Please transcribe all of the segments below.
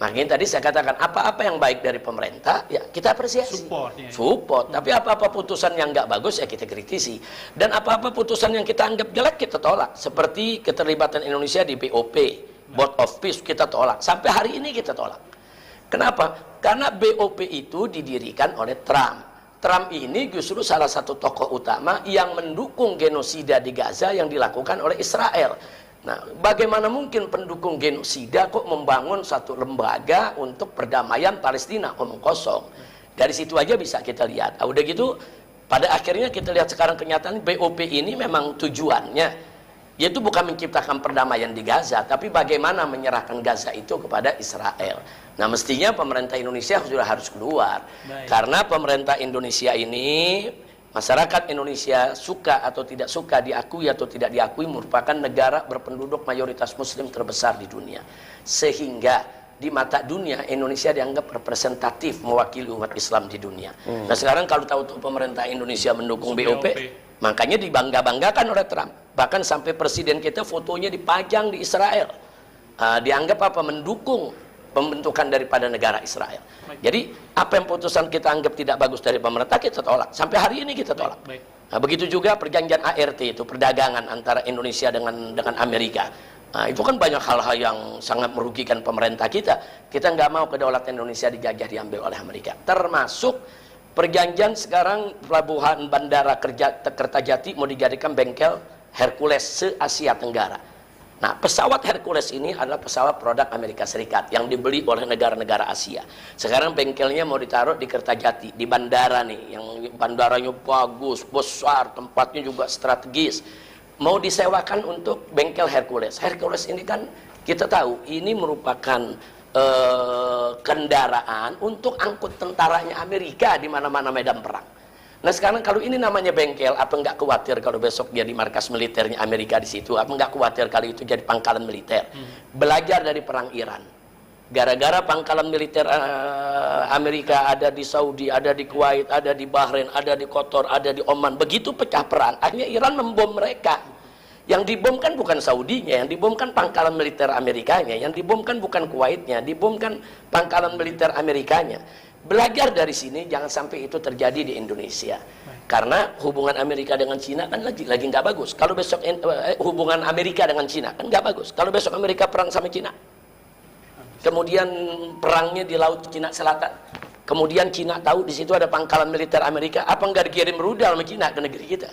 Makanya tadi saya katakan apa-apa yang baik dari pemerintah ya kita apresiasi, support. Tapi apa-apa putusan yang nggak bagus ya kita kritisi, dan apa-apa putusan yang kita anggap jelek kita tolak. Seperti keterlibatan Indonesia di BOP, Board of Peace, kita tolak. Sampai hari ini kita tolak. Kenapa? Karena BOP itu didirikan oleh Trump. Trump ini justru salah satu tokoh utama yang mendukung genosida di Gaza yang dilakukan oleh Israel. Nah, bagaimana mungkin pendukung genosida kok membangun satu lembaga untuk perdamaian Palestina? Omong kosong. Dari situ aja bisa kita lihat. Udah gitu, pada akhirnya kita lihat sekarang kenyataan BOP ini memang tujuannya yaitu bukan menciptakan perdamaian di Gaza, tapi bagaimana menyerahkan Gaza itu kepada Israel. Nah, mestinya pemerintah Indonesia sudah harus keluar. Karena pemerintah Indonesia ini, masyarakat Indonesia suka atau tidak suka, diakui atau tidak diakui, merupakan negara berpenduduk mayoritas muslim terbesar di dunia. Sehingga di mata dunia Indonesia dianggap representatif mewakili umat Islam di dunia. Nah, sekarang kalau tahu pemerintah Indonesia mendukung BOP, makanya dibangga-banggakan oleh Trump. Bahkan sampai presiden kita fotonya dipajang di Israel. Dianggap apa? Mendukung pembentukan daripada negara Israel. Jadi apa yang putusan kita anggap tidak bagus dari pemerintah kita tolak. Sampai hari ini kita tolak. Nah, begitu juga perjanjian ART itu, perdagangan antara Indonesia dengan Amerika. Nah, itu kan banyak hal-hal yang sangat merugikan pemerintah kita. Kita nggak mau kedaulatan Indonesia dijajah, diambil oleh Amerika. Termasuk perjanjian sekarang pelabuhan bandara Kertajati mau dijadikan bengkel Hercules se-Asia Tenggara. Nah, pesawat Hercules ini adalah pesawat produk Amerika Serikat yang dibeli oleh negara-negara Asia. Sekarang bengkelnya mau ditaruh di Kertajati, di bandara nih, yang bandaranya bagus, besar, tempatnya juga strategis. Mau disewakan untuk bengkel Hercules. Hercules ini kan kita tahu ini merupakan kendaraan untuk angkut tentaranya Amerika di mana-mana medan perang. Nah, sekarang kalau ini namanya bengkel, apa nggak khawatir kalau besok dia di markas militernya Amerika di situ? Apa nggak khawatir kalau itu jadi pangkalan militer? Belajar dari perang Iran. Gara-gara pangkalan militer Amerika ada di Saudi, ada di Kuwait, ada di Bahrain, ada di Qatar, ada di Oman. Begitu pecah perang, akhirnya Iran membom mereka. Yang dibom kan bukan Saudinya, yang dibom kan pangkalan militer Amerikanya, yang dibom kan bukan Kuwaitnya, dibom kan pangkalan militer Amerikanya. Belajar dari sini, jangan sampai itu terjadi di Indonesia. Karena hubungan Amerika dengan Cina kan lagi nggak bagus. Kalau besok hubungan Amerika dengan Cina kan nggak bagus. Kalau besok Amerika perang sama Cina, kemudian perangnya di Laut Cina Selatan, kemudian Cina tahu di situ ada pangkalan militer Amerika, apa nggak dikirim rudal sama Cina ke negeri kita?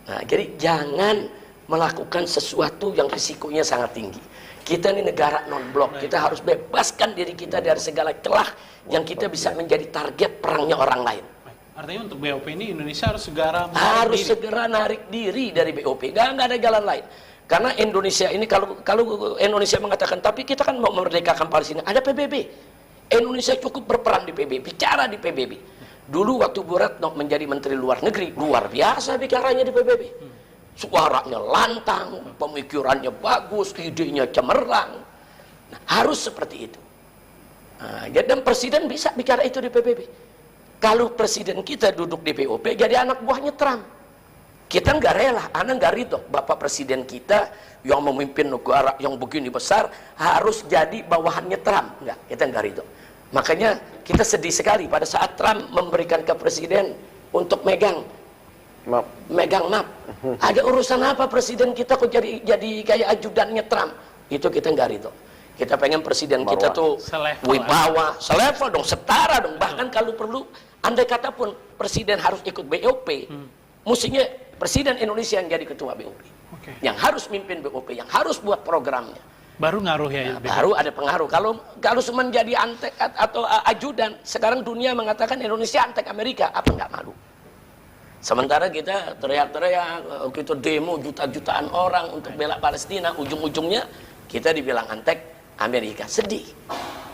Nah, jadi jangan melakukan sesuatu yang risikonya sangat tinggi. Kita ini negara non-blok, kita harus bebaskan diri kita dari segala celah yang kita bisa menjadi target perangnya orang lain. Artinya untuk BOP ini Indonesia harus segera narik diri dari BOP, nggak ada jalan lain. Karena Indonesia ini kalau Indonesia mengatakan, tapi kita kan mau memerdekakan Palestina, ada PBB. Indonesia cukup berperan di PBB, bicara di PBB. Dulu waktu Bu Retno menjadi Menteri Luar Negeri, luar biasa bicaranya di PBB. Suaranya lantang, pemikirannya bagus, idenya cemerlang. Nah, harus seperti itu. Nah, dan presiden bisa bicara itu di PBB. Kalau presiden kita duduk di BOP, jadi anak buahnya Trump. Kita nggak rela, anak nggak ridho. Bapak presiden kita yang memimpin negara yang begini besar harus jadi bawahannya Trump. Nggak, kita nggak ridho. Makanya kita sedih sekali pada saat Trump memberikan ke presiden untuk megang map. Ada urusan apa presiden kita kok jadi kayak ajudannya Trump? Itu kita nggak ridho. Kita pengen presiden kita tuh wibawa, selevel dong, setara dong. Bahkan kalau perlu, andai kata pun presiden harus ikut BOP, mestinya presiden Indonesia yang jadi ketua BOP, yang harus mimpin BOP, yang harus buat programnya. Baru ngaruh ya? Nah, baru ada pengaruh. Kalau cuma jadi antek atau ajudan, sekarang dunia mengatakan Indonesia antek Amerika, apa nggak malu? Sementara kita teriak-teriak, kita demo juta-jutaan orang untuk bela Palestina, ujung-ujungnya kita dibilang antek Amerika. Sedih.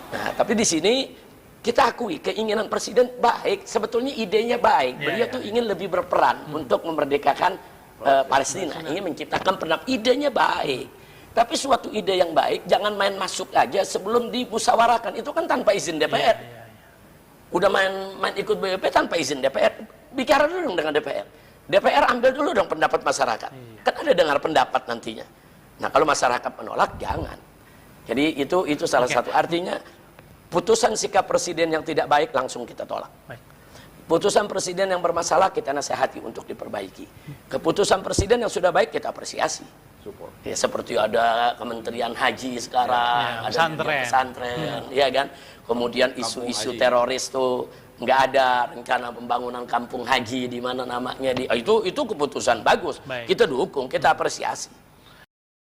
Nah, tapi di sini kita akui keinginan presiden baik, sebetulnya idenya baik. Beliau tuh ingin lebih berperan untuk memerdekakan Palestina, ingin menciptakan idenya baik. Tapi suatu ide yang baik jangan main masuk aja sebelum dimusyawarahkan. Itu kan tanpa izin DPR. Udah main ikut BOP tanpa izin DPR. Bicara dulu dong dengan DPR. DPR ambil dulu dong pendapat masyarakat. Kan ada dengar pendapat nantinya. Nah, kalau masyarakat menolak jangan. Jadi itu salah satu artinya Putusan sikap presiden yang tidak baik langsung kita tolak. Baik. Putusan presiden yang bermasalah kita nasihati untuk diperbaiki. Keputusan presiden yang sudah baik kita apresiasi. Support. Ya, seperti ada Kementerian Haji sekarang, ada pesantren, ya kan. Kemudian isu-isu teroris tuh nggak ada rencana pembangunan kampung haji di mana namanya itu keputusan bagus. Baik. Kita dukung, kita apresiasi.